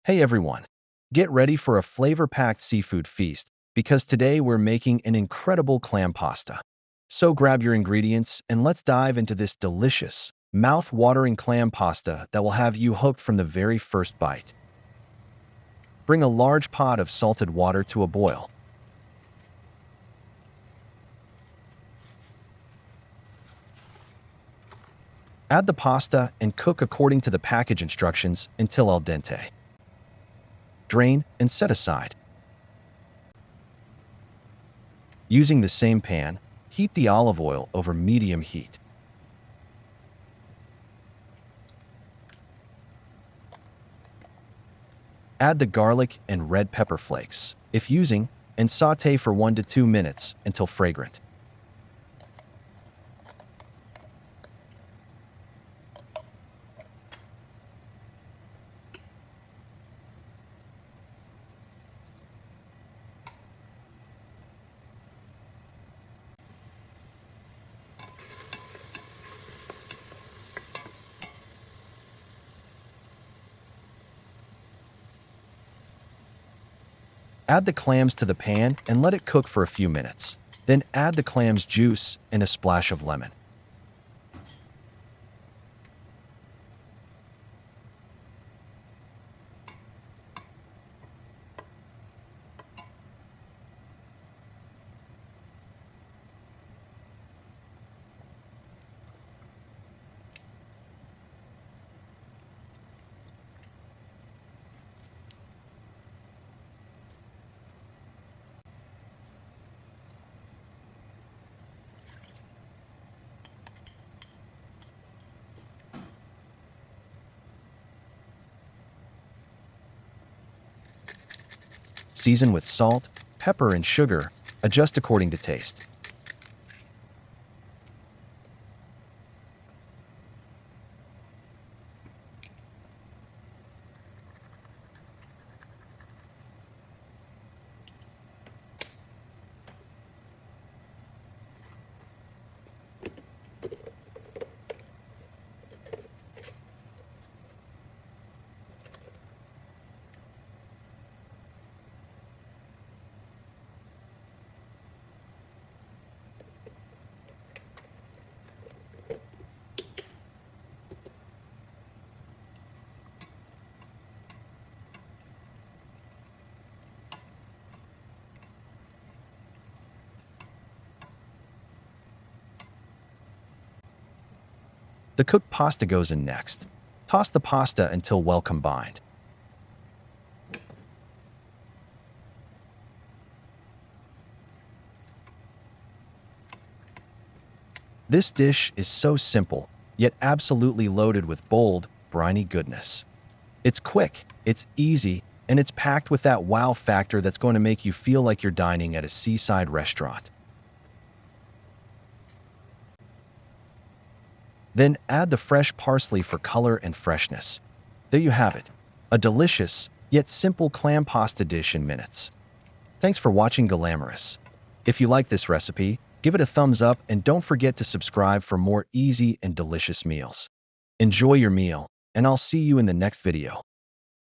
Hey everyone, get ready for a flavor-packed seafood feast because today we're making an incredible clam pasta. So grab your ingredients and let's dive into this delicious, mouth-watering clam pasta that will have you hooked from the very first bite. Bring a large pot of salted water to a boil. Add the pasta and cook according to the package instructions until al dente. Drain and set aside. Using the same pan, heat the olive oil over medium heat. Add the garlic and red pepper flakes, if using, and sauté for 1 to 2 minutes until fragrant. Add the clams to the pan and let it cook for a few minutes. Then add the clams juice and a splash of lemon. Season with salt, pepper, and sugar. Adjust according to taste. The cooked pasta goes in next. Toss the pasta until well combined. This dish is so simple, yet absolutely loaded with bold, briny goodness. It's quick, it's easy, and it's packed with that wow factor that's going to make you feel like you're dining at a seaside restaurant. Then add the fresh parsley for color and freshness. There you have it, a delicious, yet simple clam pasta dish in minutes. Thanks for watching Glamorous. If you like this recipe, give it a thumbs up and don't forget to subscribe for more easy and delicious meals. Enjoy your meal, and I'll see you in the next video.